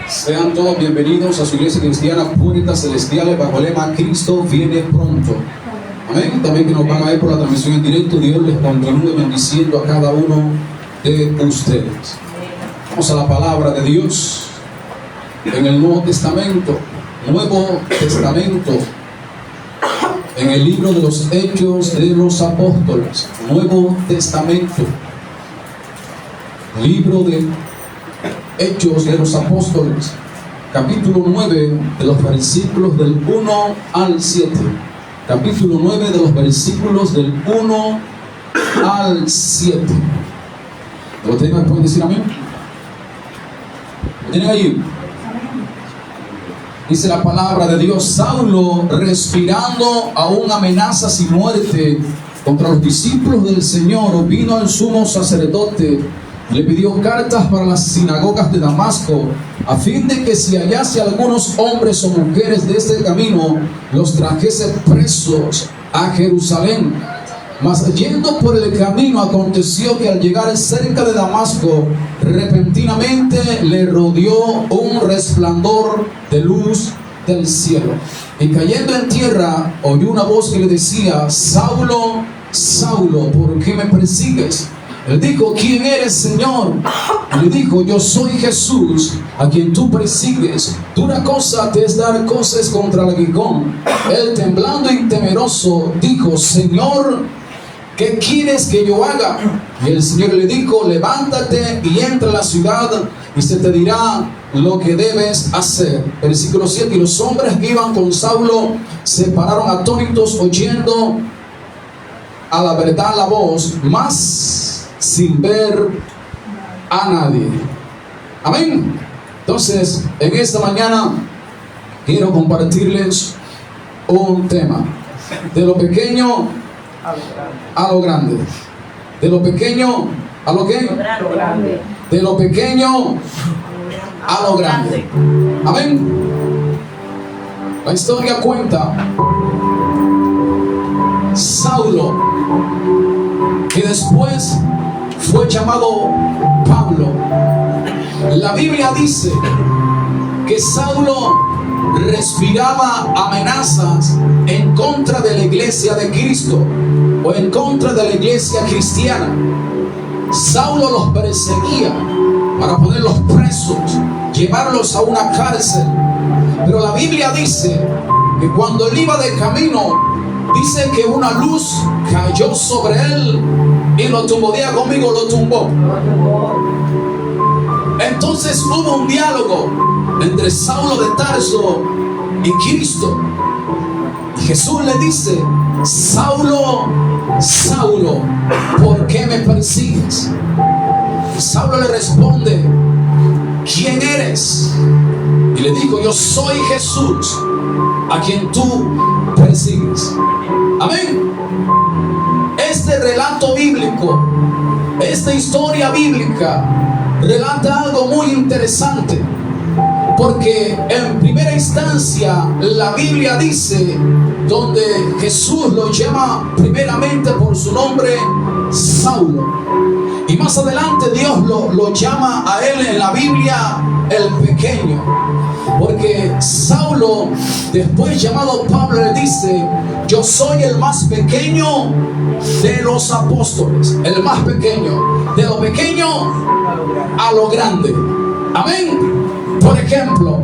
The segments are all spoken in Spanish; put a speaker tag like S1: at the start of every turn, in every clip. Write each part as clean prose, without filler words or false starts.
S1: Sean todos bienvenidos a su iglesia cristiana Puertas Celestiales bajo el lema Cristo viene pronto. Amén. También que nos van a ver por la transmisión en directo. Dios les continúe bendiciendo a cada uno de ustedes. Vamos a la palabra de Dios en el Nuevo Testamento. Nuevo Testamento. En el libro de los Hechos de los Apóstoles. Nuevo Testamento. Libro de Hechos de los Apóstoles, capítulo 9, de los versículos del 1 al 7. Capítulo 9, de los versículos del 1 al 7. ¿Lo tienen? ¿Pueden decir amén? ¿Lo tienen ahí? Dice la palabra de Dios: Saulo, respirando aún amenazas y muerte contra los discípulos del Señor, vino al sumo sacerdote. Le pidió cartas para las sinagogas de Damasco, a fin de que si hallase algunos hombres o mujeres de este camino, los trajese presos a Jerusalén. Mas yendo por el camino, aconteció que al llegar cerca de Damasco, repentinamente le rodeó un resplandor de luz del cielo. Y cayendo en tierra, oyó una voz que le decía: Saulo, Saulo, ¿por qué me persigues? Él dijo: ¿quién eres, Señor? Y le dijo: yo soy Jesús, a quien tú persigues. Dura cosa te es dar cosas contra el aguijón. Él, temblando y temeroso, dijo: Señor, ¿qué quieres que yo haga? Y el Señor le dijo: levántate y entra a la ciudad, y se te dirá lo que debes hacer. Versículo 7. Y los hombres que iban con Saulo se pararon atónitos, oyendo a la verdad la voz, mas sin ver a nadie. Amén. Entonces, en esta mañana quiero compartirles un tema: de lo pequeño a lo grande. De lo pequeño a lo que? De lo pequeño a lo grande. Amén. La historia cuenta Saulo, que después fue llamado Pablo. La Biblia dice que Saulo respiraba amenazas en contra de la iglesia de Cristo, o en contra de la iglesia cristiana. Saulo los perseguía para ponerlos presos, llevarlos a una cárcel. Pero la Biblia dice que cuando él iba de camino, dice que una luz cayó sobre él y lo tumbó. Diga conmigo: lo tumbó. Entonces hubo un diálogo entre Saulo de Tarso y Cristo. Y Jesús le dice: Saulo, Saulo, ¿por qué me persigues? Y Saulo le responde: ¿quién eres? Y le dijo: yo soy Jesús, a quien tú persigues. Amén. Este relato bíblico, esta historia bíblica, relata algo muy interesante, porque en primera instancia la Biblia dice, donde Jesús lo llama primeramente por su nombre, Saulo, y más adelante Dios lo llama a él en la Biblia el pequeño, porque Saulo, después llamado Pablo, le dice: yo soy el más pequeño de los apóstoles. El más pequeño. De lo pequeño a lo grande. Amén. Por ejemplo,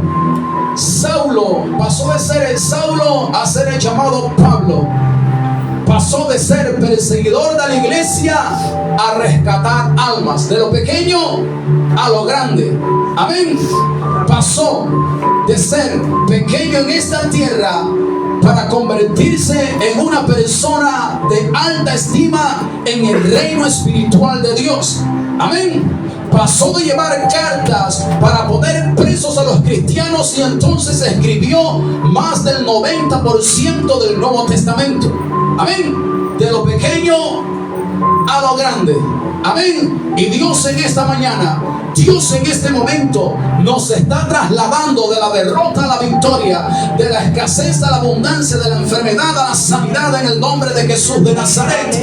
S1: Saulo pasó de ser el Saulo a ser el llamado Pablo. Pasó de ser perseguidor de la iglesia a rescatar almas. De lo pequeño a lo grande. Amén. Pasó de ser pequeño en esta tierra para convertirse en una persona de alta estima en el reino espiritual de Dios. Amén. Pasó de llevar cartas para poner presos a los cristianos, y entonces escribió más del 90% del Nuevo Testamento. Amén. De lo pequeño a lo grande. Amén. Y Dios en esta mañana, Dios en este momento nos está trasladando de la derrota a la victoria, de la escasez a la abundancia, de la enfermedad a la sanidad, en el nombre de Jesús de Nazaret.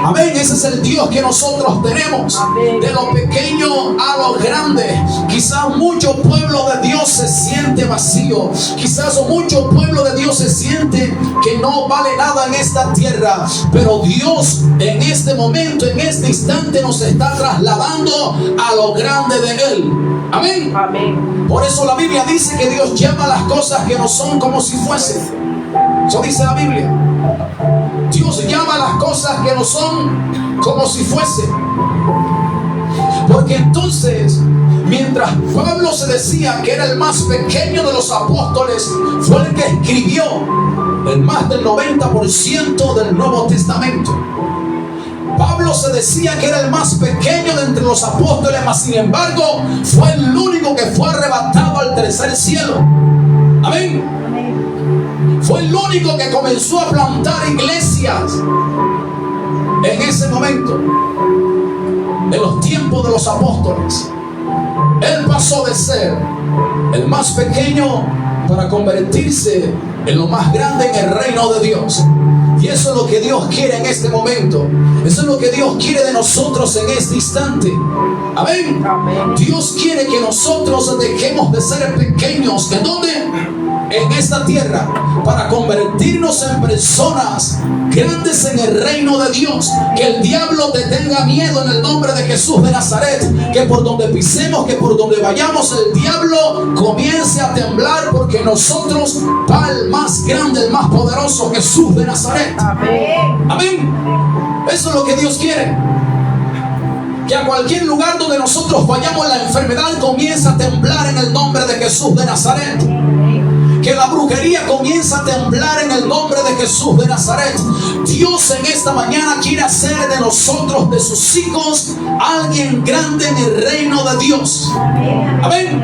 S1: Amén. Ese es el Dios que nosotros tenemos. De lo pequeño a lo grande. Quizás mucho pueblo de Dios se siente vacío. Quizás mucho pueblo de Dios se siente que no vale nada en esta tierra. Pero Dios en este momento, en este instante, nos está trasladando a lo grande de Él. Amén.
S2: Amén.
S1: Por eso la Biblia dice que Dios llama las cosas que no son como si fuesen. Eso dice la Biblia. Dios llama las cosas que no son como si fuesen. Porque entonces, mientras Pablo se decía que era el más pequeño de los apóstoles, fue el que escribió el más del 90% del Nuevo Testamento. Pablo se decía que era el más pequeño de entre los apóstoles, mas sin embargo fue el único que fue arrebatado al tercer cielo. Amén. Fue el único que comenzó a plantar iglesias en ese momento, en los tiempos de los apóstoles. Él pasó de ser el más pequeño para convertirse en lo más grande en el reino de Dios. Y eso es lo que Dios quiere en este momento. Eso es lo que Dios quiere de nosotros en este instante. Amén.
S2: Amén.
S1: Dios quiere que nosotros dejemos de ser pequeños. ¿En dónde? En esta tierra, para convertirnos en personas grandes en el reino de Dios. Que el diablo te tenga miedo en el nombre de Jesús de Nazaret. Que por donde pisemos, que por donde vayamos, el diablo comience a temblar, porque nosotros va el más grande, el más poderoso, Jesús de Nazaret.
S2: Amén.
S1: Amén. Eso es lo que Dios quiere. Que a cualquier lugar donde nosotros vayamos, la enfermedad comienza a temblar en el nombre de Jesús de Nazaret. Que la brujería comienza a temblar en el nombre de Jesús de Nazaret. Dios en esta mañana quiere hacer de nosotros, de sus hijos, alguien grande en el reino de Dios. Amén.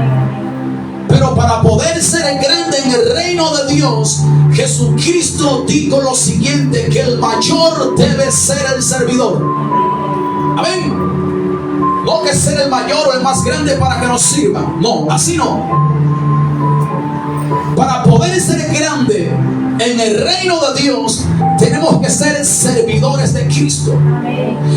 S1: Pero para poder ser grande en el reino de Dios, Jesucristo dijo lo siguiente: que el mayor debe ser el servidor. Amén. No que ser el mayor o el más grande para que nos sirva. No, así no. Para poder ser grande en el reino de Dios, tenemos que ser servidores de Cristo.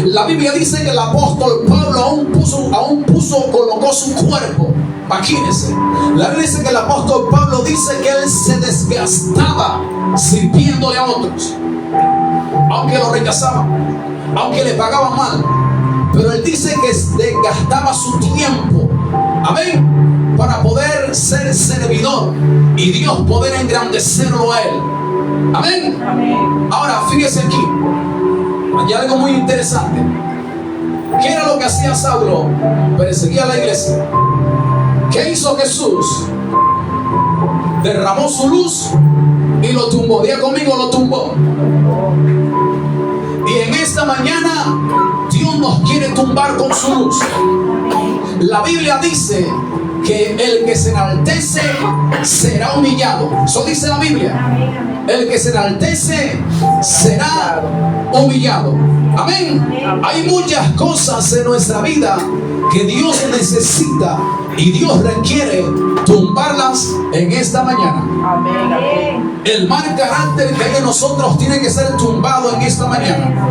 S1: La Biblia dice que el apóstol Pablo aún colocó su cuerpo. Imagínense. La Biblia dice que el apóstol Pablo dice que él se desgastaba sirviéndole a otros, aunque lo rechazaban, aunque le pagaban mal. Pero él dice que desgastaba su tiempo. Amén. Para poder ser servidor y Dios poder engrandecerlo a él. Amén.
S2: Amén.
S1: Ahora fíjese aquí, hay algo muy interesante. ¿Qué era lo que hacía Saulo? Perseguía a la iglesia. ¿Qué hizo Jesús? Derramó su luz y lo tumbó. Diga conmigo, lo tumbó. Y en esta mañana Dios nos quiere tumbar con su luz. La Biblia dice que el que se enaltece será humillado. Eso dice la Biblia. El que se enaltece será humillado. Amén. Hay muchas cosas en nuestra vida que Dios necesita y Dios requiere tumbarlas en esta mañana.
S2: Amén.
S1: El mal carácter que hay en nosotros tiene que ser tumbado en esta mañana.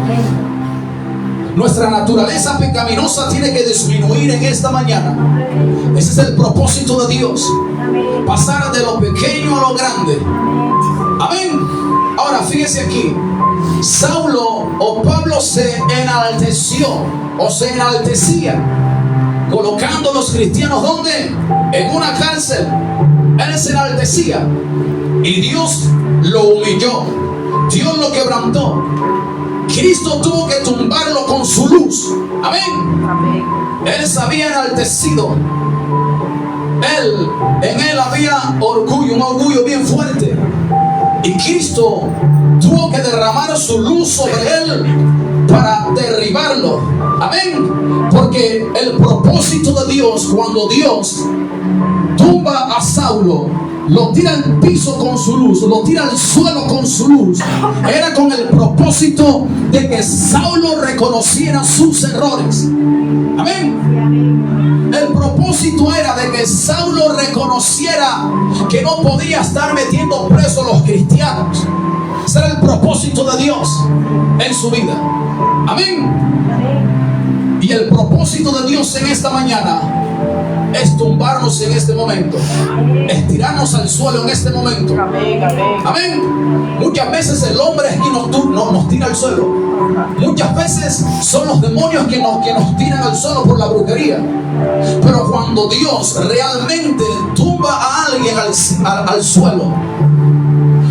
S1: Nuestra naturaleza pecaminosa tiene que disminuir en esta mañana. Ese es el propósito de Dios. Pasar de lo pequeño a lo grande. Amén. Ahora fíjese aquí. Saulo o Pablo se enalteció o se enaltecía, colocando a los cristianos ¿dónde? En una cárcel. Él se enaltecía y Dios lo humilló. Dios lo quebrantó. Cristo tuvo que tumbarlo con su luz. Amén.
S2: Amén.
S1: Él se había enaltecido. En él había orgullo, un orgullo bien fuerte. Y Cristo tuvo que derramar su luz sobre él para derribarlo. Amén. Porque el propósito de Dios, cuando Dios tumba a Saulo, lo tira al piso con su luz, lo tira al suelo con su luz, era con el propósito de que Saulo reconociera sus errores. Amén. El propósito era de que Saulo reconociera que no podía estar metiendo presos a los cristianos. será el propósito de Dios en su vida. Amén. Y el propósito de Dios en esta mañana es tumbarnos en este momento, estirarnos al suelo en este momento. Amén. Muchas veces el hombre es quien nos tira al suelo. Muchas veces son los demonios que nos tiran al suelo por la brujería. Pero cuando Dios realmente tumba a alguien al suelo,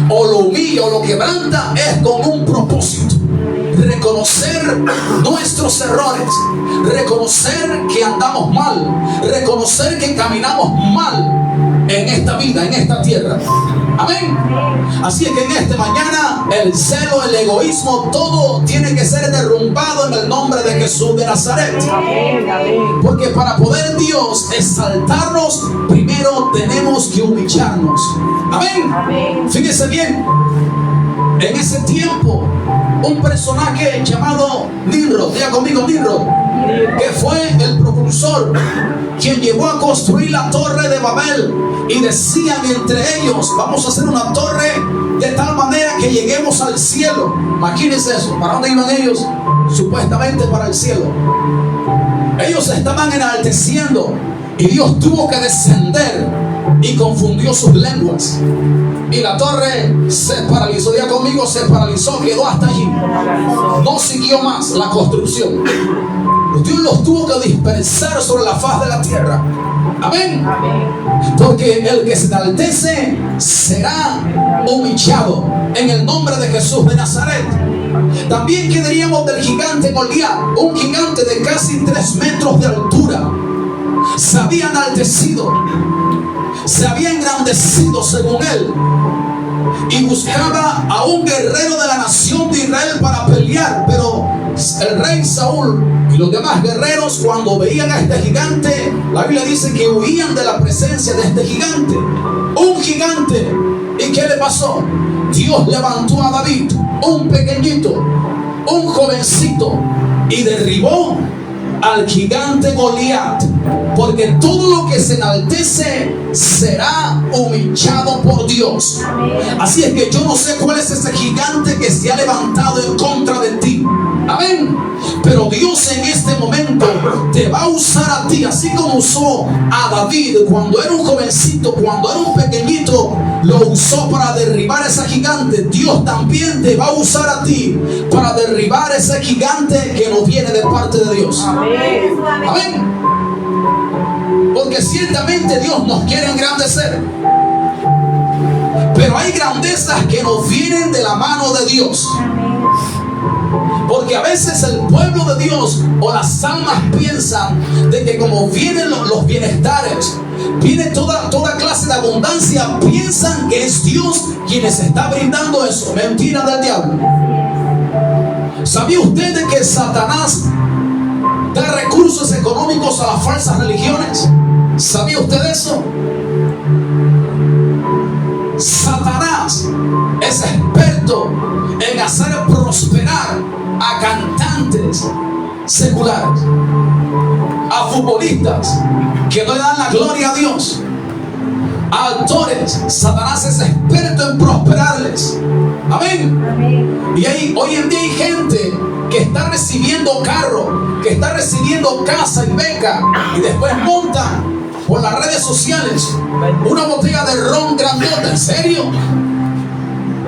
S1: o lo humilla o lo quebranta, es con un propósito: reconocer nuestros errores, reconocer que andamos mal, reconocer que caminamos mal en esta vida, en esta tierra. Amén. Así es que en esta mañana el celo, el egoísmo, todo tiene que ser derrumbado en el nombre de Jesús de Nazaret. Porque para poder Dios exaltarnos, primero tenemos que humillarnos. Amén. Fíjese bien, en ese tiempo un personaje llamado Nimrod, diga conmigo Nimrod, que fue el propulsor, quien llevó a construir la torre de Babel, y decían entre ellos: vamos a hacer una torre de tal manera que lleguemos al cielo. Imagínense eso. ¿Para dónde iban ellos? Supuestamente para el cielo. Ellos estaban enalteciendo, y Dios tuvo que descender y confundió sus lenguas, y la torre se paralizó. Diga conmigo, se paralizó, quedó hasta allí, no siguió más la construcción. Dios los tuvo que dispersar sobre la faz de la tierra. Amén. Porque el que se enaltece será humillado en el nombre de Jesús de Nazaret. También, ¿qué diríamos del gigante Goliat? Un gigante de casi 3 metros de altura. Se había enaltecido, se había engrandecido según él, y buscaba a un guerrero de la nación de Israel para pelear. Pero el rey Saúl y los demás guerreros, cuando veían a este gigante, la Biblia dice que huían de la presencia de este gigante. Un gigante. ¿Y qué le pasó? Dios levantó a David, un pequeñito, un jovencito, y derribó al gigante Goliat. Porque todo lo que se enaltece será humillado por Dios. Así es que yo no sé cuál es ese gigante que se ha levantado en contra de ti. Amén. Pero Dios en este momento te va a usar a ti, así como usó a David cuando era un jovencito, cuando era un pequeñito, lo usó para derribar a ese gigante. Dios también te va a usar a ti para derribar a ese gigante que no viene de parte de Dios.
S2: Amén.
S1: Amén. Porque ciertamente Dios nos quiere engrandecer, pero hay grandezas que nos vienen de la mano de Dios. Porque a veces el pueblo de Dios o las almas piensan de que como vienen los bienestares, viene toda clase de abundancia, piensan que es Dios quien les está brindando eso. Mentira del diablo. ¿Sabía usted de que Satanás da recursos económicos a las falsas religiones? ¿Sabía usted eso? Satanás es experto en hacer prosperar a cantantes seculares, a futbolistas que no le dan la gloria a Dios, a actores. Satanás es experto en prosperarles. Amén. Y hoy en día hay gente que está recibiendo carro, que está recibiendo casa y beca, y después montan por las redes sociales una botella de ron grandota. ¿En serio?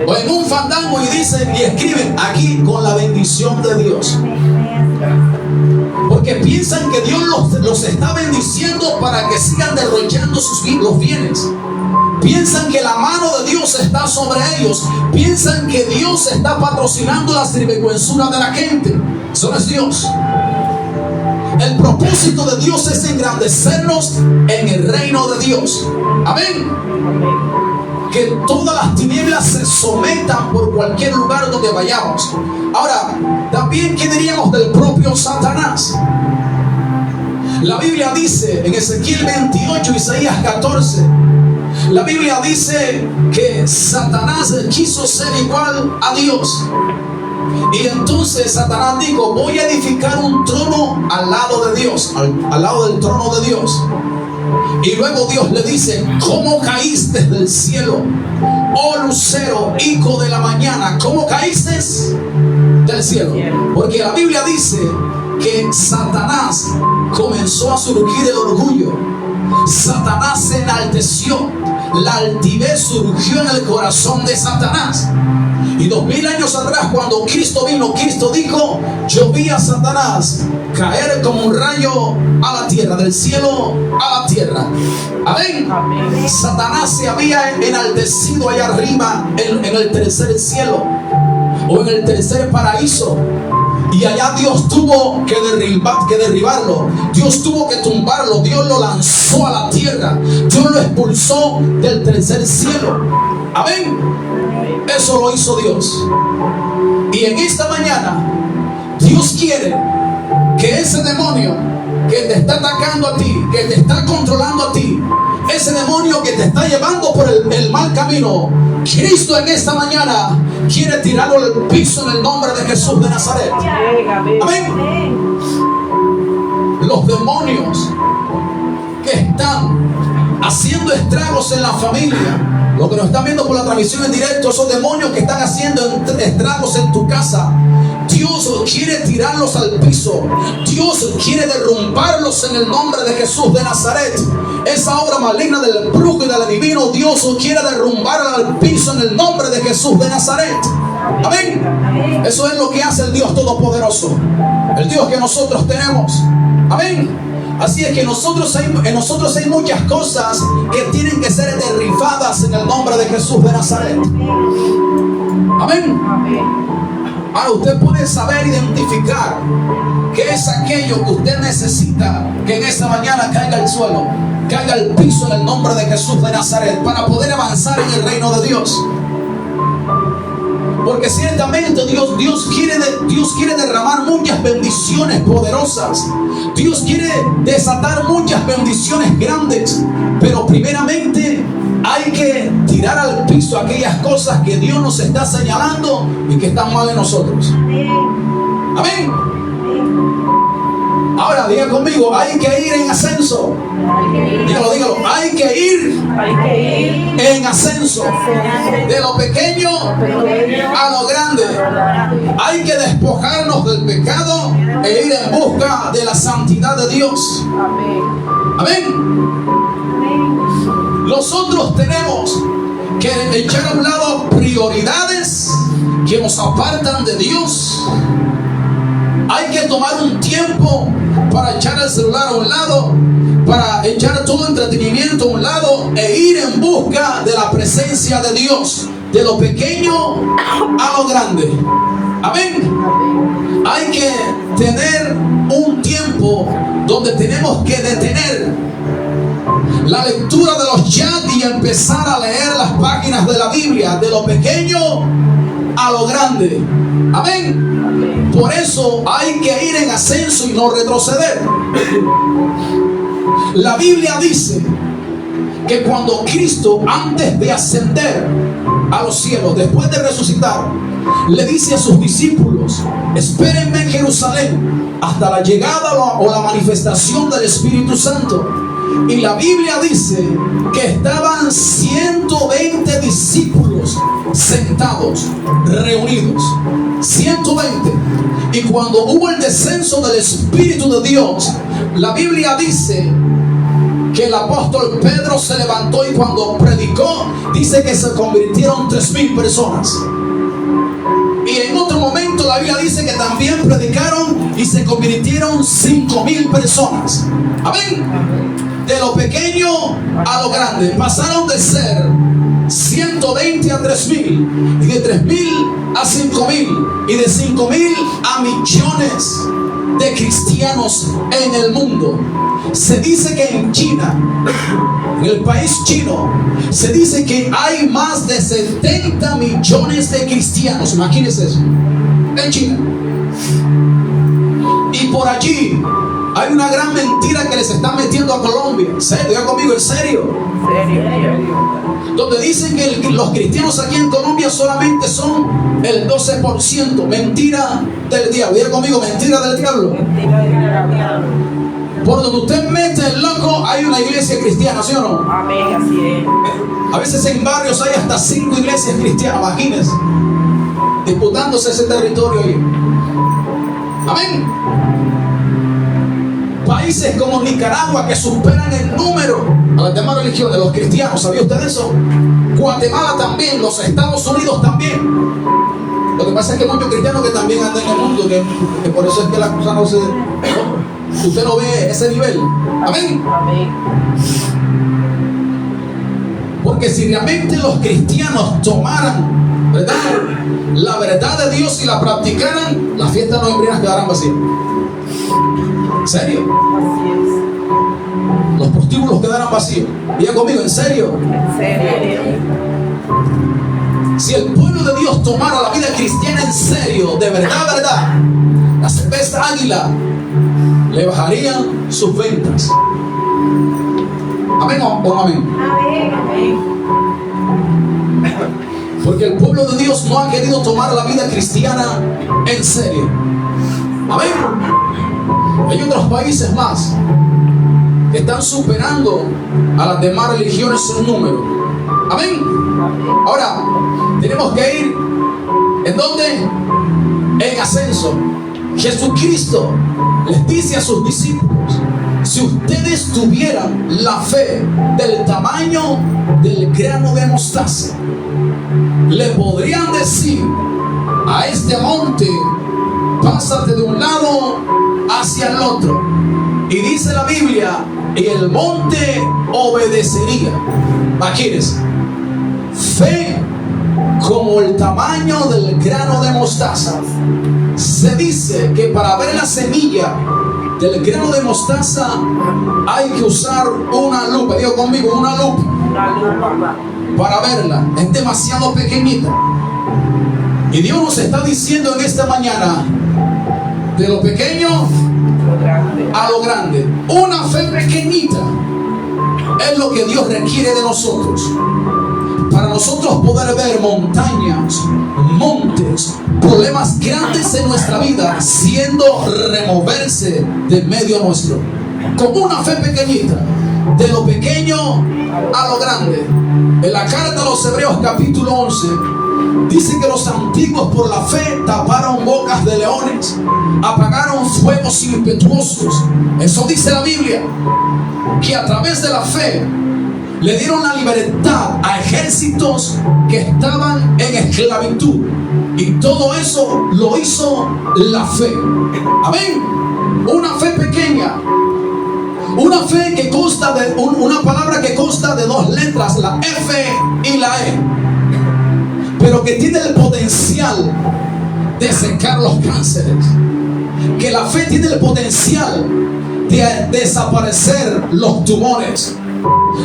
S1: O en un fandango y dicen y escriben aquí: con la bendición de Dios. Porque piensan que Dios los está bendiciendo para que sigan derrochando los bienes. Piensan que la mano de Dios está sobre ellos. Piensan que Dios está patrocinando la sinvergüenzura de la gente. Eso no es Dios. El propósito de Dios es engrandecernos en el reino de Dios. Amén. Que todas las tinieblas se sometan por cualquier lugar donde vayamos. Ahora, también, ¿qué diríamos del propio Satanás? La Biblia dice en Ezequiel 28, Isaías 14, la Biblia dice que Satanás quiso ser igual a Dios. Y entonces Satanás dijo: voy a edificar un trono al lado de Dios, al lado del trono de Dios. Y luego Dios le dice: ¿cómo caíste del cielo, oh lucero, hijo de la mañana? ¿Cómo caíste del cielo? Porque la Biblia dice que Satanás comenzó a surgir el orgullo. Satanás se enalteció. La altivez surgió en el corazón de Satanás. Y 2000 años atrás, cuando Cristo vino, Cristo dijo: yo vi a Satanás caer como un rayo a la tierra, del cielo a la tierra. Amén. Satanás se había enaltecido allá arriba en el tercer cielo, o en el tercer paraíso. Y allá Dios tuvo que derribarlo. Dios tuvo que tumbarlo. Dios lo lanzó a la tierra. Dios lo expulsó del tercer cielo. Amén. Eso lo hizo Dios. Y en esta mañana Dios quiere que ese demonio que te está atacando a ti, que te está controlando a ti, ese demonio que te está llevando por el mal camino, Cristo en esta mañana quiere tirarlo al piso en el nombre de Jesús de Nazaret. Amén. Los demonios que están haciendo estragos en la familia, los que nos están viendo por la transmisión en directo, esos demonios que están haciendo estragos en tu casa, Dios quiere tirarlos al piso. Dios quiere derrumbarlos en el nombre de Jesús de Nazaret. Esa obra maligna del brujo y del adivino, Dios quiere derrumbar al piso en el nombre de Jesús de Nazaret. Amén. Eso es lo que hace el Dios Todopoderoso, el Dios que nosotros tenemos. Amén. Así es que en nosotros hay muchas cosas que tienen que ser derribadas en el nombre de Jesús de Nazaret. Amén. Ahora usted puede saber identificar qué es aquello que usted necesita que en esta mañana caiga al suelo, caiga al piso en el nombre de Jesús de Nazaret, para poder avanzar en el reino de Dios. Porque ciertamente Dios quiere derramar muchas bendiciones poderosas. Dios quiere desatar muchas bendiciones grandes. Pero primeramente hay que tirar al piso aquellas cosas que Dios nos está señalando y que están mal en nosotros. Amén. Ahora diga conmigo: hay que ir en ascenso. Dígalo, hay que ir en ascenso. De lo pequeño a lo grande. Hay que despojarnos del pecado e ir en busca de la santidad de Dios. Amén. Nosotros tenemos que echar a un lado prioridades que nos apartan de Dios. Hay que tomar un tiempo para echar el celular a un lado, para echar todo entretenimiento a un lado e ir en busca de la presencia de Dios, de lo pequeño a lo grande. Amén. Hay que tener un tiempo donde tenemos que detener la lectura de los chats y empezar a leer las páginas de la Biblia, de lo pequeño a lo grande. Amén. Por eso hay que ir en ascenso y no retroceder. La Biblia dice que cuando Cristo, antes de ascender a los cielos, después de resucitar, le dice a sus discípulos: espérenme en Jerusalén hasta la llegada o la manifestación del Espíritu Santo. Y la Biblia dice que estaban 120 discípulos sentados, reunidos. 120. Y cuando hubo el descenso del Espíritu de Dios, la Biblia dice que el apóstol Pedro se levantó y cuando predicó, dice que se convirtieron 3000 personas. Y en otro momento la Biblia dice que también predicaron y se convirtieron 5000 personas. Amén. De lo pequeño a lo grande. Pasaron de ser 120 a 3000, y de 3000 a 5000, y de 5000 a millones de cristianos en el mundo. Se dice que en China, en el país chino, se dice que hay más de 70 millones de cristianos. Imagínense eso, en China. Y por allí hay una gran mentira que les están metiendo a Colombia. ¿En serio? Diga conmigo, ¿en serio? Donde dicen que los cristianos aquí en Colombia solamente son el 12%. Mentira del diablo. Diga conmigo, mentira del diablo. Por donde usted mete el loco, hay una iglesia cristiana, ¿sí o no?
S2: Amén, así es.
S1: A veces en barrios hay hasta 5 iglesias cristianas, imagínense, disputándose ese territorio ahí. Amén. Países como Nicaragua que superan en número a las demás religiones, los cristianos, ¿sabía usted eso? Guatemala también, los Estados Unidos también. Lo que pasa es que hay muchos cristianos que también andan en el mundo, que por eso es que la cosa no se... Usted no ve ese nivel. Amén.
S2: Amén.
S1: Porque si realmente los cristianos tomaran, ¿verdad?, la verdad de Dios y la practicaran, las fiestas novembrinas quedarán vacías. ¿En serio?
S2: Así es.
S1: Los prostíbulos quedarán vacíos. Diga conmigo, ¿en serio?
S2: En serio.
S1: Si el pueblo de Dios tomara la vida cristiana en serio, de verdad, verdad, la cerveza Águila le bajarían sus ventas. ¿Amén o no amén?
S2: Amén. Amén.
S1: Porque el pueblo de Dios no ha querido tomar la vida cristiana en serio. Amén. Hay otros países más que están superando a las demás religiones en número. Amén. Ahora, tenemos que ir, ¿en dónde? En ascenso. Jesucristo les dice a sus discípulos: si ustedes tuvieran la fe del tamaño del grano de mostaza, le podrían decir a este monte: pásate de un lado hacia el otro. Y dice la Biblia, y el monte obedecería. Imagínense, fe como el tamaño del grano de mostaza. Se dice que para ver la semilla del grano de mostaza hay que usar una lupa. Digo conmigo, una lupa.
S2: Una lupa.
S1: Para verla. Es demasiado pequeñita. Y Dios nos está diciendo en esta mañana, de lo pequeño a lo grande. Una fe pequeñita es lo que Dios requiere de nosotros, para nosotros poder ver montañas, montes, problemas grandes en nuestra vida siendo removerse de medio nuestro. Con una fe pequeñita, de lo pequeño a lo grande. En la carta a los Hebreos capítulo 11 dice que los antiguos por la fe taparon bocas de leones, apagaron fuegos impetuosos. Eso dice la Biblia, que a través de la fe le dieron la libertad a ejércitos que estaban en esclavitud. Y todo eso lo hizo la fe. Amén. Una fe pequeña. Una fe que consta de una palabra que consta de 2 letras, la F y la E, pero que tiene el potencial de secar los cánceres. Que la fe tiene el potencial de desaparecer los tumores.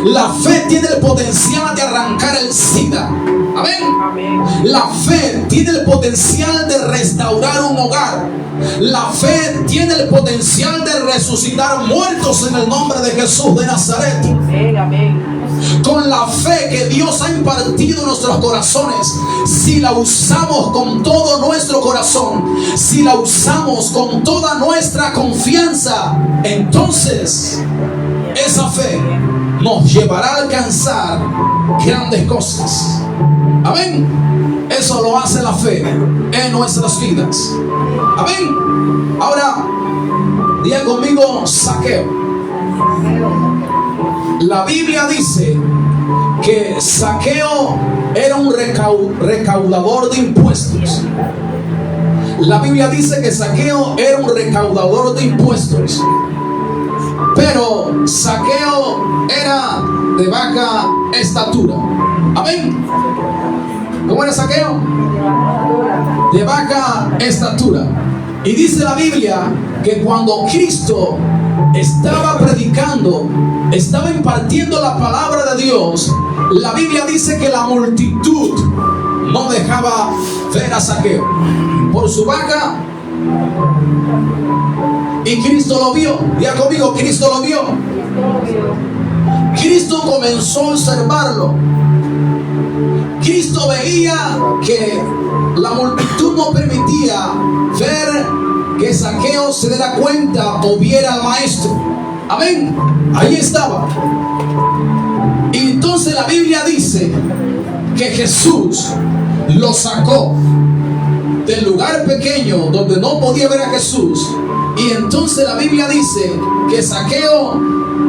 S1: La fe tiene el potencial de arrancar el SIDA. Amén.
S2: Amén.
S1: La fe tiene el potencial de restaurar un hogar. La fe tiene el potencial de resucitar muertos en el nombre de Jesús de Nazaret.
S2: Amén. Amén.
S1: Con la fe que Dios ha impartido en nuestros corazones, si la usamos con todo nuestro corazón, si la usamos con toda nuestra confianza, entonces esa fe nos llevará a alcanzar grandes cosas. Amén. Eso lo hace la fe en nuestras vidas. Amén. Ahora, diga conmigo, Zaqueo. La Biblia dice que Zaqueo era un recaudador de impuestos. La Biblia dice que Zaqueo era un recaudador de impuestos. Pero Zaqueo era de baja estatura. Amén. ¿Cómo era Zaqueo? De baja estatura. Y dice la Biblia que cuando Cristo estaba predicando, estaba impartiendo la palabra de Dios, la Biblia dice que la multitud no dejaba ver a Zaqueo por su baja. Y Cristo lo vio. Diga conmigo, Cristo lo vio. Cristo comenzó a observarlo. Cristo veía que la multitud no permitía ver que Zaqueo se diera cuenta o viera al maestro. Amén. Ahí estaba. Y entonces la Biblia dice que Jesús lo sacó del lugar pequeño donde no podía ver a Jesús. Y entonces la Biblia dice que Zaqueo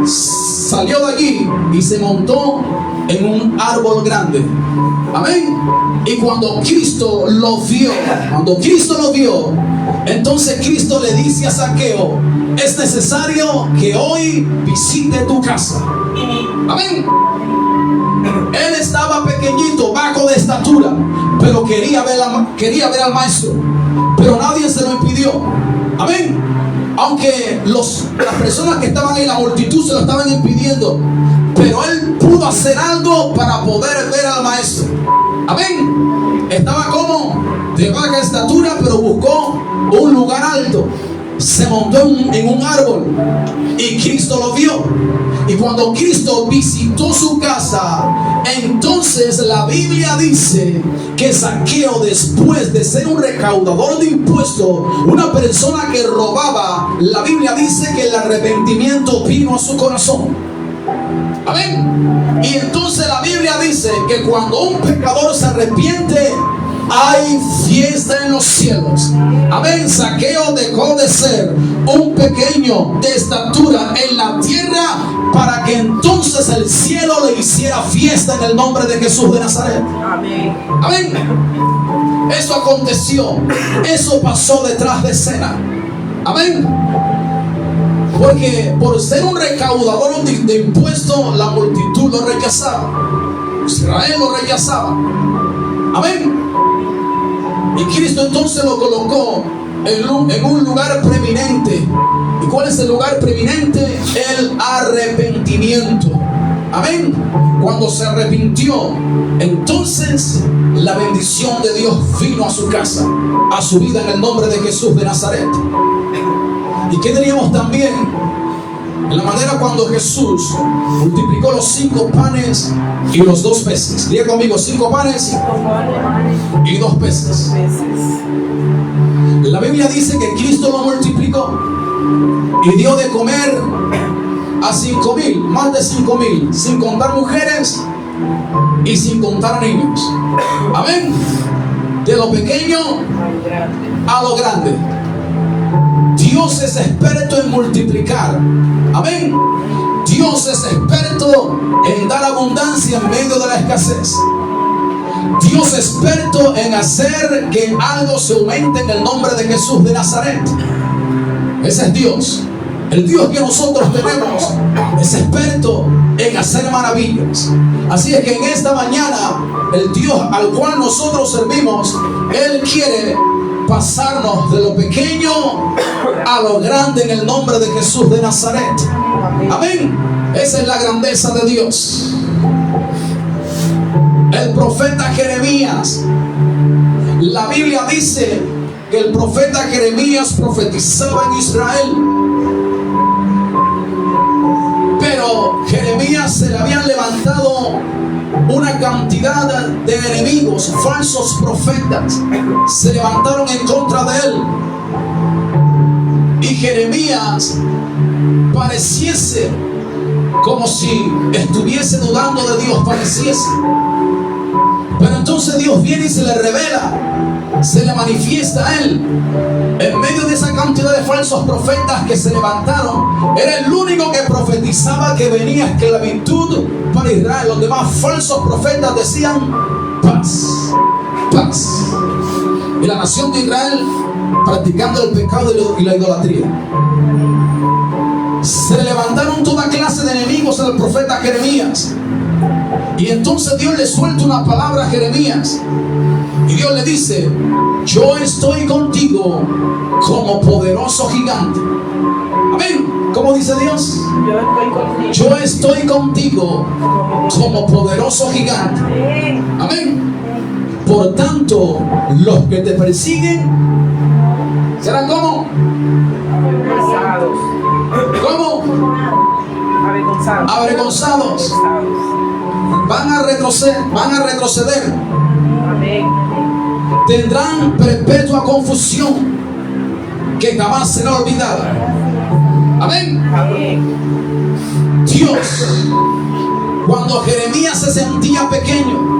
S1: salió de allí y se montó en un árbol grande. Amén. Y cuando Cristo lo vio, entonces Cristo le dice a Zaqueo: es necesario que hoy visite tu casa. Amén. Él estaba pequeñito, bajo de estatura, pero quería ver al maestro, pero nadie se lo impidió. Amén. Aunque las personas que estaban en la multitud se lo estaban impidiendo, pero él pudo hacer algo para poder ver al maestro. Amén. Estaba como de baja estatura, pero buscó un lugar alto. Se montó en un árbol y Cristo lo vio. Y cuando Cristo visitó su casa, entonces la Biblia dice que Zaqueo, después de ser un recaudador de impuestos, una persona que robaba, la Biblia dice que el arrepentimiento vino a su corazón. Amén. Y entonces la Biblia dice que cuando un pecador se arrepiente, hay fiesta en los cielos. Amén. Zaqueo dejó de ser un pequeño de estatura en la tierra para que entonces el cielo le hiciera fiesta en el nombre de Jesús de Nazaret. Amén. Amén. Eso aconteció. Eso pasó detrás de escena. Amén. Porque por ser un recaudador de impuestos, la multitud lo rechazaba. Israel lo rechazaba. Amén. Y Cristo entonces lo colocó en un lugar preeminente. ¿Y cuál es el lugar preeminente? El arrepentimiento. Amén. Cuando se arrepintió, entonces la bendición de Dios vino a su casa, a su vida, en el nombre de Jesús de Nazaret. ¿Y qué diríamos también? En la manera cuando Jesús multiplicó los 5 panes y los 2 peces. Diga conmigo: 5 panes y 2 peces. La Biblia dice que Cristo lo multiplicó y dio de comer a 5,000, más de 5,000, sin contar mujeres y sin contar niños. Amén. De lo pequeño a lo grande. Dios es experto en multiplicar. Amén. Dios es experto en dar abundancia en medio de la escasez. Dios es experto en hacer que algo se aumente en el nombre de Jesús de Nazaret. Ese es Dios. El Dios que nosotros tenemos es experto en hacer maravillas. Así es que en esta mañana, el Dios al cual nosotros servimos, Él quiere pasarnos de lo pequeño a lo grande en el nombre de Jesús de Nazaret. Amén. Esa es la grandeza de Dios. El profeta Jeremías, la Biblia dice que el profeta Jeremías profetizaba en Israel, pero Jeremías se le habían levantado una cantidad de enemigos, falsos profetas, se levantaron en contra de él. Y Jeremías pareciese como si estuviese dudando de Dios, pareciese. Pero entonces Dios viene y se le revela, se le manifiesta a él. En medio de esa cantidad de falsos profetas que se levantaron, era el único que profetizaba que venía esclavitud para Israel. Los demás falsos profetas decían paz, paz. Y la nación de Israel practicando el pecado y la idolatría. Se le levantaron toda clase de enemigos al profeta Jeremías. Y entonces Dios le suelta una palabra a Jeremías. Y Dios le dice: yo estoy contigo como poderoso gigante. Amén. ¿Cómo dice Dios? Yo estoy contigo como poderoso gigante. Amén. Por tanto, los que te persiguen serán como avergonzados. ¿Cómo? Avergonzados. van a retroceder.
S2: Amén.
S1: Tendrán perpetua confusión que jamás será olvidada. Amén.
S2: Amén.
S1: Dios, cuando Jeremías se sentía pequeño,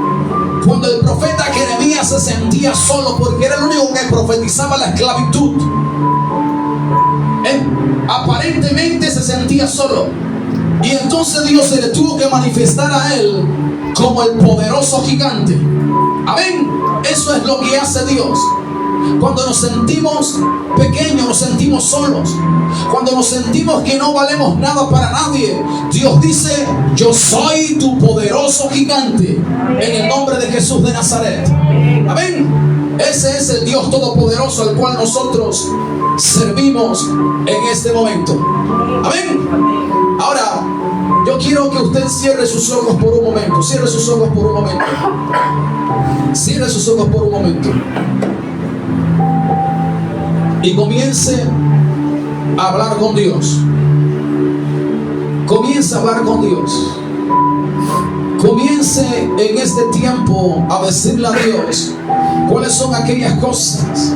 S1: cuando el profeta Jeremías se sentía solo porque era el único que profetizaba la esclavitud, aparentemente se sentía solo, y entonces Dios se le tuvo que manifestar a él como el poderoso gigante. Amén. Eso es lo que hace Dios. Cuando nos sentimos pequeños, nos sentimos solos, cuando nos sentimos que no valemos nada para nadie, Dios dice: yo soy tu poderoso gigante, en el nombre de Jesús de Nazaret. Amén. Ese es el Dios todopoderoso al cual nosotros servimos en este momento. Amén. Ahora, yo quiero que usted cierre sus ojos por un momento. Cierre sus ojos por un momento. Cierre sus ojos por un momento. Y comience a hablar con Dios. Comience a hablar con Dios. Comience en este tiempo a decirle a Dios cuáles son aquellas cosas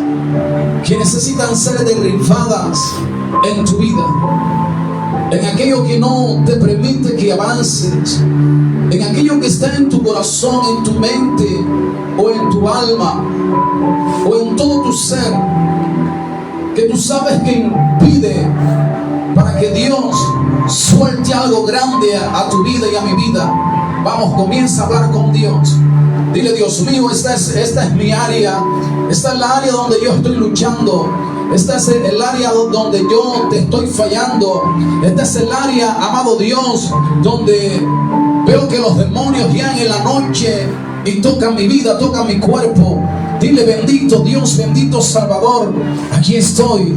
S1: que necesitan ser derribadas en tu vida, en aquello que no te permite que avances, en aquello que está en tu corazón, en tu mente o en tu alma o en todo tu ser, que tú sabes que impide para que Dios suelte algo grande a tu vida y a mi vida. Vamos, comienza a hablar con Dios. Dile: Dios mío, esta es mi área. Esta es la área donde yo estoy luchando. Esta es el área donde yo te estoy fallando. Esta es el área, amado Dios, donde veo que los demonios llegan en la noche y tocan mi vida, tocan mi cuerpo. Dile: bendito Dios, bendito Salvador, aquí estoy,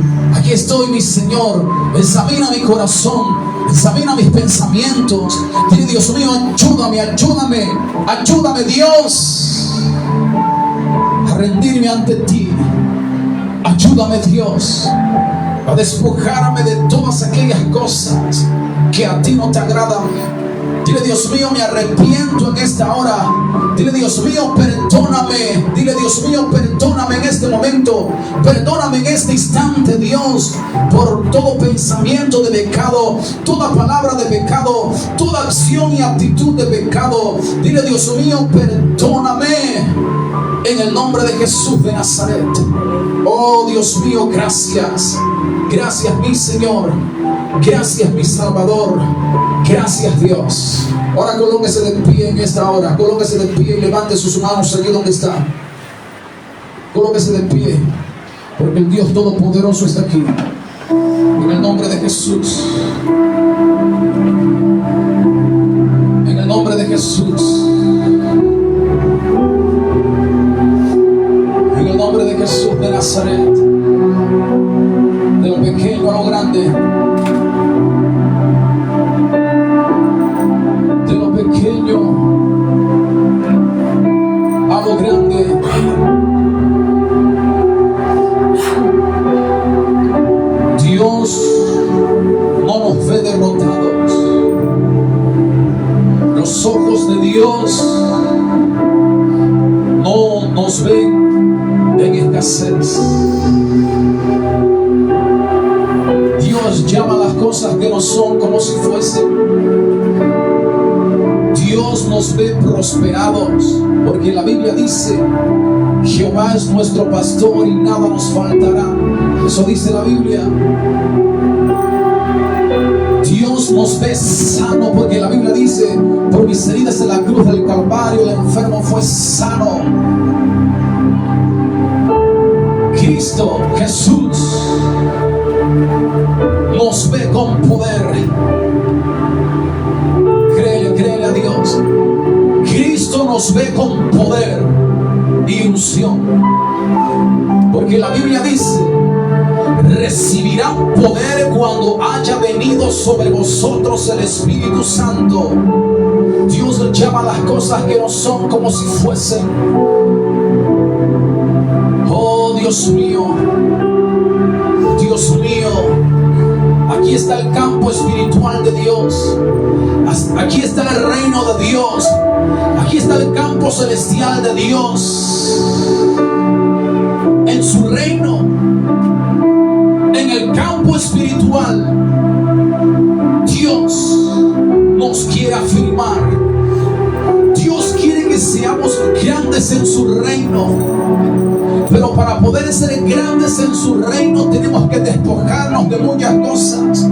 S1: mi Señor. Examina mi corazón, examina mis pensamientos. Dile: Dios mío, ayúdame Dios a rendirme ante ti. Ayúdame Dios a despojarme de todas aquellas cosas que a ti no te agradan. Dile: Dios mío, me arrepiento en esta hora. Dile: Dios mío, perdóname. Dile: Dios mío, perdóname en este momento. Perdóname en este instante, Dios, por todo pensamiento de pecado, toda palabra de pecado, toda acción y actitud de pecado. Dile: Dios mío, perdóname en el nombre de Jesús de Nazaret. Oh Dios mío, gracias. Gracias, mi Señor. Gracias, mi Salvador. Gracias, Dios. Ahora colóquese de pie en esta hora. Colóquese de pie y levante sus manos allí donde está. Colóquese de pie, porque el Dios Todopoderoso está aquí. En el nombre de Jesús. En el nombre de Jesús. En el nombre de Jesús de Nazaret. De lo pequeño a lo grande. De lo pequeño a lo grande. Dios no nos ve derrotados. Los ojos de Dios no nos ven en escasez. Dios llama las cosas que no son como si fuesen. Dios nos ve prosperados, porque la Biblia dice: Jehová es nuestro pastor y nada nos faltará. Eso dice la Biblia. Dios nos ve sano, porque la Biblia dice: por mis heridas en la cruz del Calvario el enfermo fue sano. Cristo Jesús nos ve con poder. Créele a Dios. Cristo nos ve con poder y unción, porque la Biblia dice: recibirán poder cuando haya venido sobre vosotros el Espíritu Santo. Dios llama las cosas que no son como si fuesen. Oh Dios mío, Aquí está el campo espiritual de Dios. Aquí está el reino de Dios. Aquí está el campo celestial de Dios. En su reino, en el campo espiritual, Dios nos quiere afirmar. Dios quiere que seamos grandes en su reino. Pero para poder ser grandes en su reino tenemos que despojarnos de muchas cosas.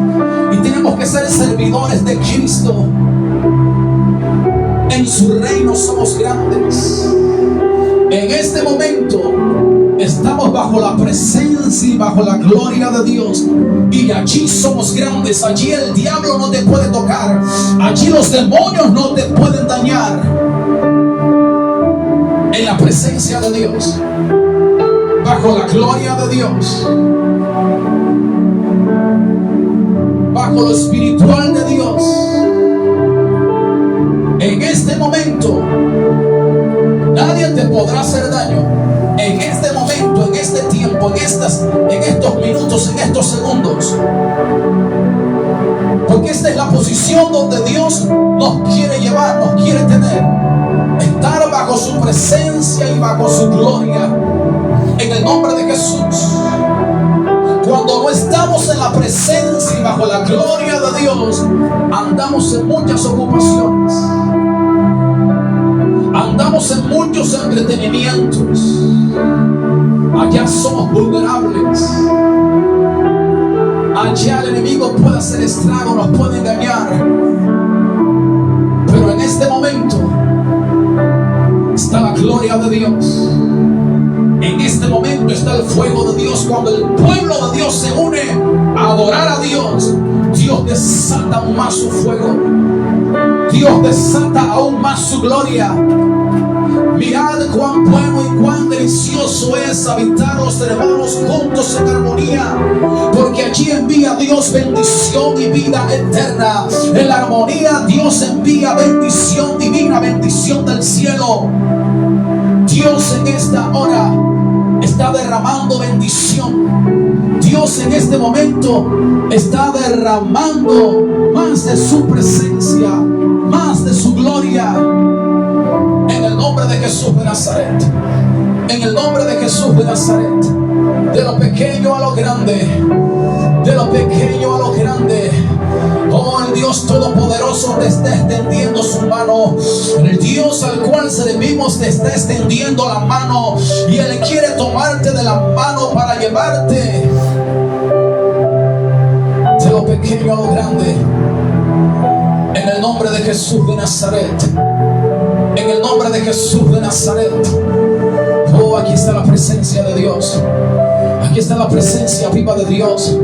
S1: Y tenemos que ser servidores de Cristo. En su reino somos grandes. En este momento estamos bajo la presencia y bajo la gloria de Dios. Y allí somos grandes. Allí el diablo no te puede tocar. Allí los demonios no te pueden dañar. En la presencia de Dios, bajo la gloria de Dios, bajo lo espiritual de Dios. En este momento nadie te podrá hacer daño. En este momento, en este tiempo, en estos minutos, en estos segundos. Porque esta es la posición donde Dios nos quiere llevar, nos quiere tener. Estar bajo su presencia y bajo su gloria. En el nombre de Jesús. Cuando no estamos en la presencia y bajo la gloria de Dios, andamos en muchas ocupaciones. Andamos en muchos entretenimientos. Allá somos vulnerables. Allá el enemigo puede hacer estrago, nos puede engañar. Pero en este momento está la gloria de Dios. En este momento está el fuego de Dios. Cuando el pueblo de Dios se une a adorar a Dios, Dios desata aún más su fuego. Dios desata aún más su gloria. Mirad cuán bueno y cuán delicioso es habitar los hermanos juntos en armonía, porque allí envía Dios bendición y vida eterna. En la armonía Dios envía bendición divina, bendición del cielo. Dios en esta hora está derramando bendición. Dios en este momento está derramando más de su presencia, más de su gloria. En el nombre de Jesús de Nazaret. En el nombre de Jesús de Nazaret. De lo pequeño a lo grande. De lo pequeño a lo grande. Oh, el Dios Todopoderoso te está extendiendo su mano. El Dios al cual servimos te está extendiendo la mano. Y Él quiere tomarte de la mano para llevarte de lo pequeño a lo grande. En el nombre de Jesús de Nazaret. En el nombre de Jesús de Nazaret. Oh, aquí está la presencia de Dios. Aquí está la presencia viva de Dios.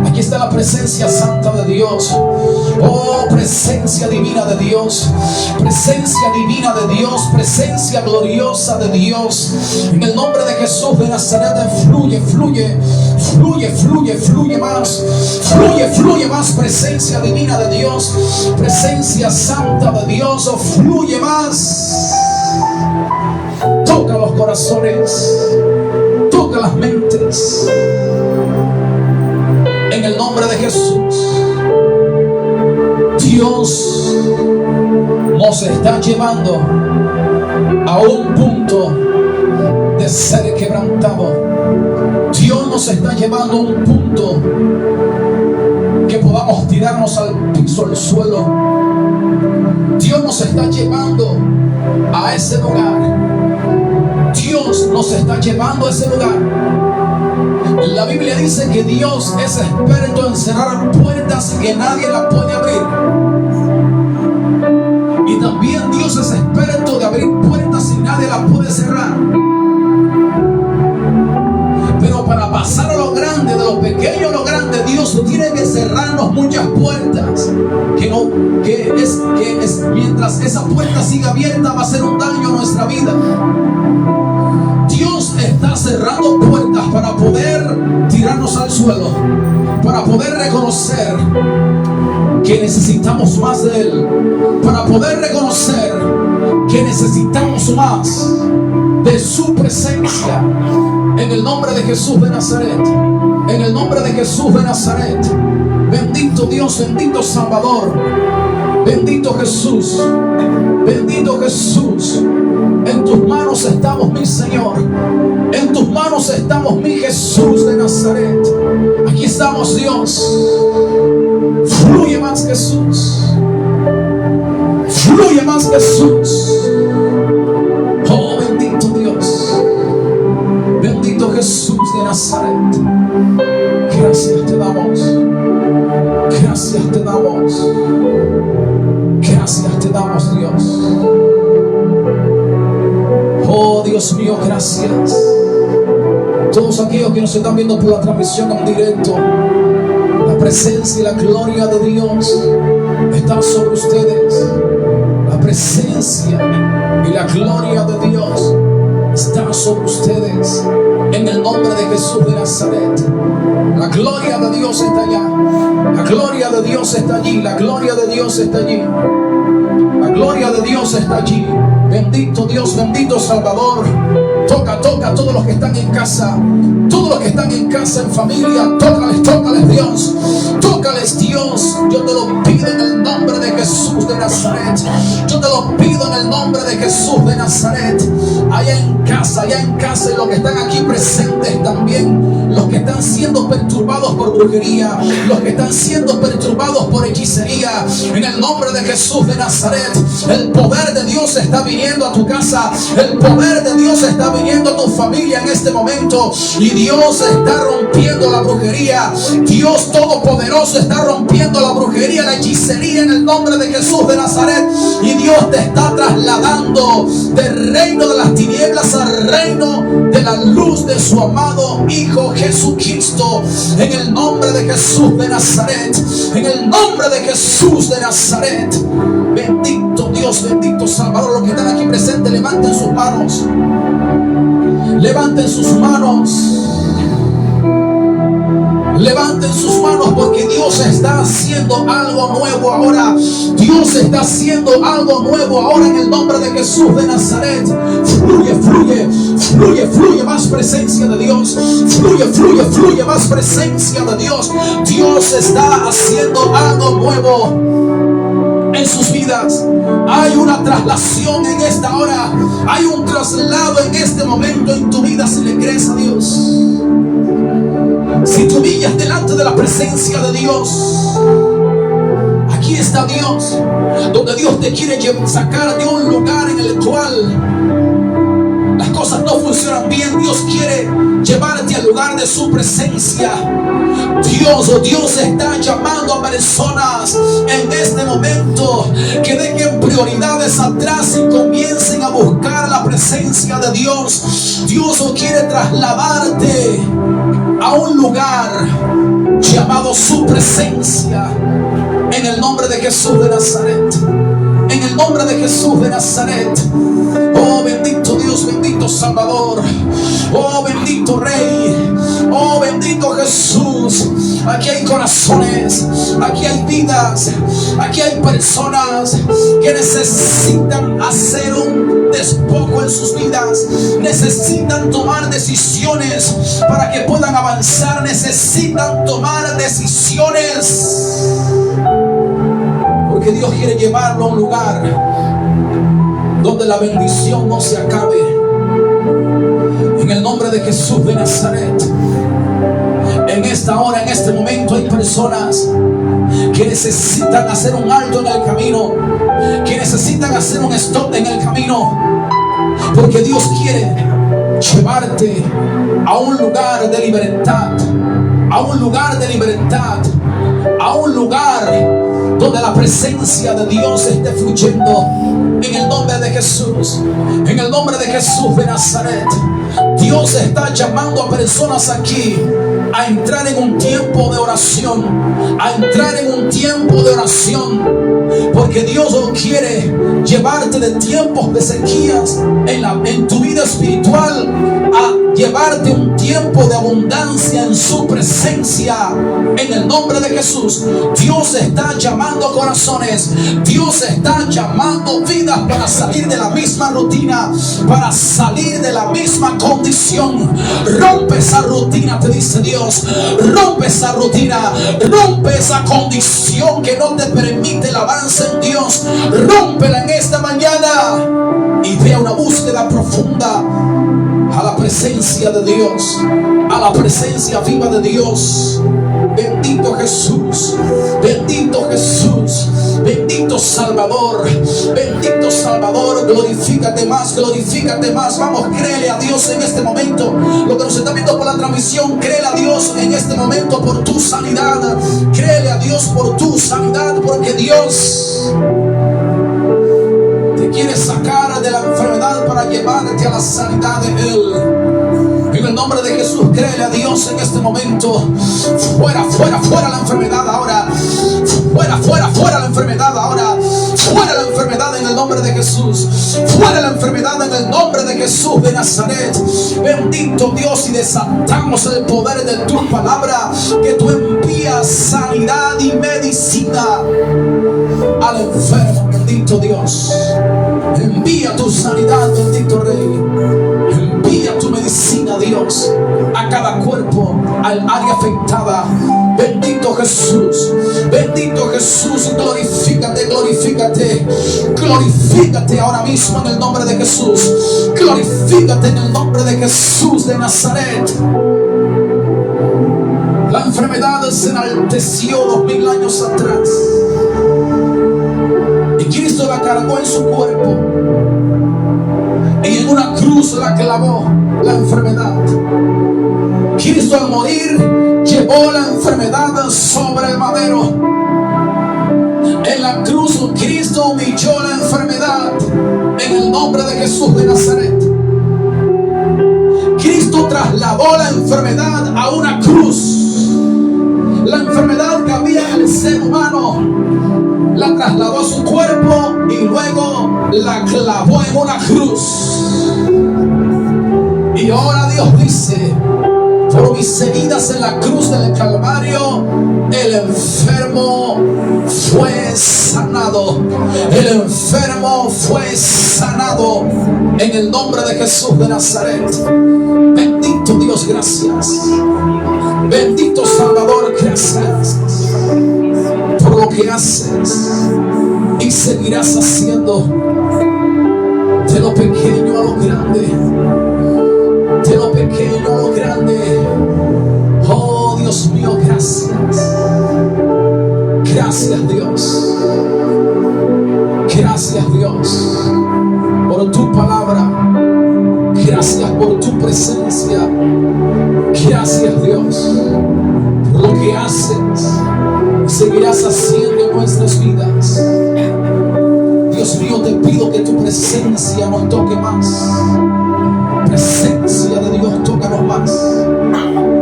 S1: Aquí está la presencia santa de Dios. Oh, presencia divina de Dios. Presencia divina de Dios. Presencia gloriosa de Dios. En el nombre de Jesús de Nazaret, fluye, fluye, fluye, fluye, fluye más. Fluye, fluye más presencia divina de Dios. Presencia santa de Dios. Oh, fluye más. Toca los corazones. Toca las mentes. En el nombre de Jesús, Dios nos está llevando a un punto de ser quebrantado. Dios nos está llevando a un punto que podamos tirarnos al piso, al suelo. Dios nos está llevando a ese lugar. Dios nos está llevando a ese lugar. La Biblia dice que Dios es experto en cerrar puertas que nadie la puede abrir. Y también Dios es experto de abrir puertas y nadie la puede cerrar. Pero para pasar a lo grande, de lo pequeño a lo grande, Dios tiene que cerrarnos muchas puertas. Mientras esa puerta siga abierta, va a ser un daño a nuestra vida. Dios está cerrando puertas para poder tirarnos al suelo, para poder reconocer que necesitamos más de Él, para poder reconocer que necesitamos más de su presencia. En el nombre de Jesús de Nazaret. En el nombre de Jesús de Nazaret. Bendito Bendito Dios, bendito Salvador, bendito Jesús, bendito Jesús. En tus manos estamos, mi Señor. En tus manos estamos, mi Jesús de Nazaret. Aquí estamos, Dios. Fluye más, Jesús. Fluye más, Jesús. Oh, bendito Dios. Bendito Jesús de Nazaret. Gracias te damos. Gracias te damos. Gracias te damos, Dios. Oh, Dios mío, gracias. Todos aquellos que nos están viendo por la transmisión en directo, la presencia y la gloria de Dios está sobre ustedes. La presencia y la gloria de Dios está sobre ustedes. En el nombre de Jesús de Nazaret. La gloria de Dios está allá. La gloria de Dios está allí. La gloria de Dios está allí. La gloria de Dios está allí. Bendito Dios, bendito Salvador. Toca a todos los que están en casa. Todos los que están en casa, en familia. Tócales Dios. Tócales Dios. Yo te lo pido en el nombre de Jesús de Nazaret. Yo te lo pido en el nombre de Jesús de Nazaret. Allá en casa y los que están aquí presentes también. Los que están siendo perturbados por brujería. Los que están siendo perturbados por hechicería. En el nombre de Jesús de Nazaret. El poder de Dios está viniendo a tu casa. El poder de Dios está viniendo a tu familia en este momento. Y Dios está rompiendo la brujería. Dios Todopoderoso está rompiendo la brujería, la hechicería en el nombre de Jesús de Nazaret. Y Dios te está trasladando del reino de las tinieblas al reino de la luz de su amado Hijo Jesucristo. En el nombre de Jesús de Nazaret. En el nombre de Jesús de Nazaret. Bendito Dios, bendito Salvador. Los que están aquí presentes, levanten sus manos. Levanten sus manos. Levanten sus manos, porque Dios está haciendo algo nuevo ahora. Dios está haciendo algo nuevo ahora en el nombre de Jesús de Nazaret. Fluye, fluye, fluye, fluye más presencia de Dios. Fluye, fluye, fluye más presencia de Dios. Dios está haciendo algo nuevo en sus vidas. Hay una traslación en esta hora. Hay un traslado en este momento en tu vida, si le crees a Dios. Si te humillas delante de la presencia de Dios, aquí está Dios, donde Dios te quiere sacar de un lugar en el cual las cosas no funcionan bien. Dios quiere llevarte al lugar de su presencia. Dios está llamando a personas en este momento que dejen prioridades atrás y comiencen a buscar la presencia de Dios. Dios quiere trasladarte a un lugar llamado su presencia. En el nombre de Jesús de Nazaret. En el nombre de Jesús de Nazaret. Oh, bendito Dios, bendito Salvador. Oh, bendito Rey. Oh, bendito Jesús. Aquí hay corazones, aquí hay vidas, aquí hay personas que necesitan hacer un despojo en sus vidas. Necesitan tomar decisiones para que puedan avanzar. Necesitan tomar decisiones, porque Dios quiere llevarlo a un lugar donde la bendición no se acabe. En el nombre de Jesús de Nazaret. En esta hora, en este momento, hay personas que necesitan hacer un alto en el camino, que necesitan hacer un stop en el camino, porque Dios quiere llevarte a un lugar de libertad, a un lugar de libertad, a un lugar donde la presencia de Dios esté fluyendo. En el nombre de Jesús, en el nombre de Jesús de Nazaret. Dios está llamando a personas aquí a entrar en un tiempo de oración, a entrar en un tiempo de oración. porque Dios quiere llevarte de tiempos de sequías en tu vida espiritual a llevarte un tiempo de abundancia en su presencia. En el nombre de Jesús, Dios está llamando corazones, Dios está llamando vidas para salir de la misma rutina, para salir de la misma condición. Rompe esa rutina, te dice Dios. Rompe esa rutina, rompe esa condición que no te permite el avance en Dios. Rómpela en esta mañana y vea una búsqueda profunda a la presencia de Dios, a la presencia viva de Dios. Bendito Jesús, bendito Jesús, bendito Salvador, bendito Salvador. Glorifícate más, glorifícate más. Vamos, créele a Dios en este momento. Lo que nos está viendo por la transmisión, créele a Dios en este momento por tu sanidad. Créele a Dios por tu sanidad, porque Dios te quiere sacar de la enfermedad para llevarte a la sanidad de Él. En el nombre de Jesús, créele a Dios en este momento. Fuera, fuera, fuera la enfermedad ahora. Fuera, fuera, fuera la enfermedad ahora. Fuera la enfermedad en el nombre de Jesús. Fuera la enfermedad en el nombre de Jesús de Nazaret. Bendito Dios, y desatamos el poder de tu palabra, que tú envías sanidad y medicina al enfermo. Bendito Dios, envía tu sanidad, bendito Rey. Envía tu medicina, Dios, a cada cuerpo, al área afectada. Bendito Jesús, bendito Jesús. Glorifícate, glorifícate, glorifícate ahora mismo en el nombre de Jesús. Glorifícate en el nombre de Jesús de Nazaret. La enfermedad se enalteció 2000 años atrás y Cristo la cargó en su cuerpo, y en una cruz la clavó la enfermedad. Cristo al morir llevó la enfermedad sobre el madero. En la cruz Cristo humilló la enfermedad en el nombre de Jesús de Nazaret. Cristo trasladó la enfermedad a una cruz. La enfermedad que había en el ser humano la trasladó a su cuerpo y luego la clavó en una cruz. Y ahora Dios dice: por mis heridas en la cruz del Calvario, el enfermo fue sanado. El enfermo fue sanado en el nombre de Jesús de Nazaret. Bendito Dios, gracias. Bendito Salvador, gracias por lo que haces y seguirás haciendo. De lo pequeño a lo grande, de lo pequeño a lo grande. Oh Dios mío, gracias. Gracias Dios. Gracias Dios por tu palabra. Gracias por tu presencia. Gracias Dios por lo que haces y seguirás haciendo en nuestras vidas. Dios mío, te pido que tu presencia nos toque más. Presencia de Dios, tócanos más.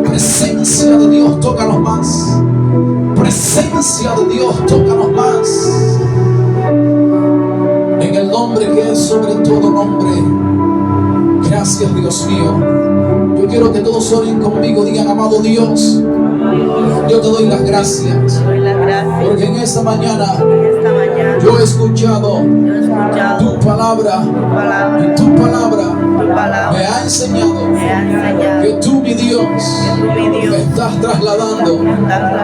S1: Presencia de Dios, tócanos más. Presencia de Dios, tócanos más. En el nombre que es sobre todo nombre. Gracias Dios mío. Yo quiero que todos oren conmigo. Digan: amado Dios, yo te doy las gracias, porque en esta mañana yo he escuchado tu palabra, y tu palabra me ha enseñado que tú, mi Dios, me estás trasladando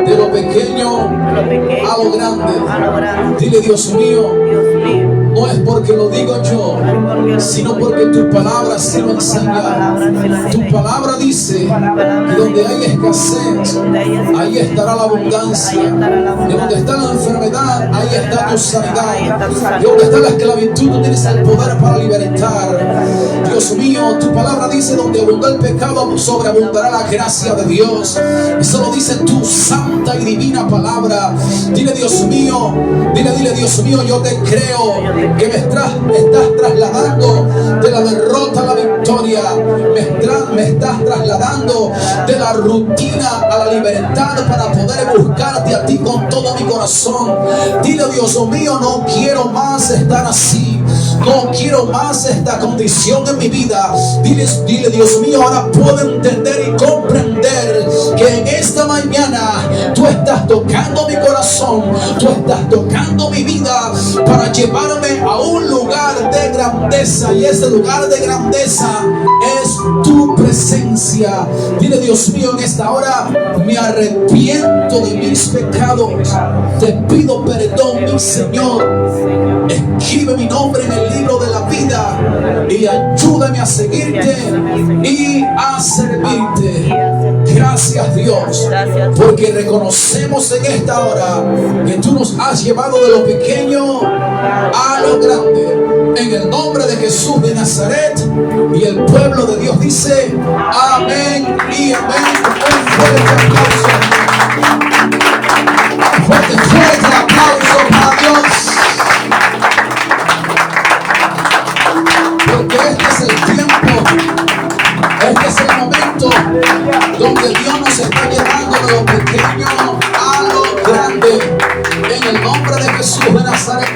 S1: de lo pequeño a lo grande. Dile: Dios mío, no es porque lo digo yo, sino porque tu palabra sí lo enseña. Tu palabra dice que donde hay escasez, ahí estará la abundancia. Y donde está la enfermedad, ahí está tu sanidad. Y donde está la esclavitud, tú tienes el poder para libertar. Dios mío, tu palabra dice: donde abunda el pecado, sobreabundará la gracia de Dios. Eso lo dice tu santa y divina palabra. Dile: Dios mío, dile Dios mío, yo te creo. que me estás trasladando de la derrota a la victoria. Me estás trasladando de la rutina a la libertad para poder buscarte a ti con todo mi corazón. Dile, Dios mío, no quiero más estar así. No quiero más esta condición en mi vida. Dile, Dios mío, ahora puedo entender y comprender que en esta mañana tú estás tocando mi corazón, tú estás tocando mi vida para llevarme a un lugar de grandeza, y ese lugar de grandeza es tu presencia. Dile, Dios mío, en esta hora me arrepiento de mis pecados, te pido perdón, mi Señor. Escribe mi nombre en el libro de la vida y ayúdame a seguirte y a servirte. Gracias, Dios, porque reconocemos en esta hora que tú nos has llevado de lo pequeño a lo grande. En el nombre de Jesús de Nazaret, y el pueblo de Dios dice amén y amén. Un fuerte aplauso. Fuerte aplauso para Dios. Porque este es el tiempo, este es el momento donde Dios nos está llevando de lo pequeño a lo grande. En el nombre de Jesús de Nazaret,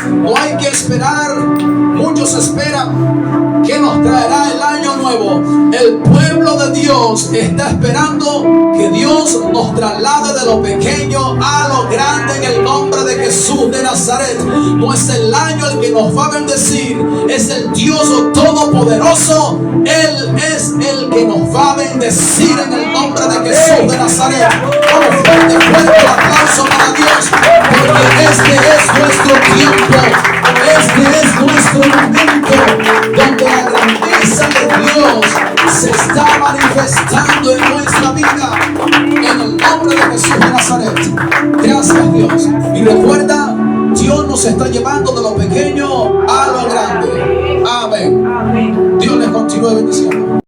S1: no hay que esperar. Muchos esperan que nos traerá el año nuevo. El pueblo de Dios está esperando que Dios nos traslade de lo pequeño a lo grande en el nombre de Jesús de Nazaret. No es el año el que nos va a bendecir, es el Dios todopoderoso. Él es el que nos va a bendecir en el nombre de Jesús de Nazaret. Un fuerte aplauso para Dios, porque este es nuestro tiempo, este es nuestro momento donde la grandeza de Dios se está manifestando en nuestra vida. En el nombre de Jesús de Nazaret. Gracias, Dios. Y recuerda, Dios nos está llevando de lo pequeño a lo grande. Amén. Dios les continúe bendiciendo.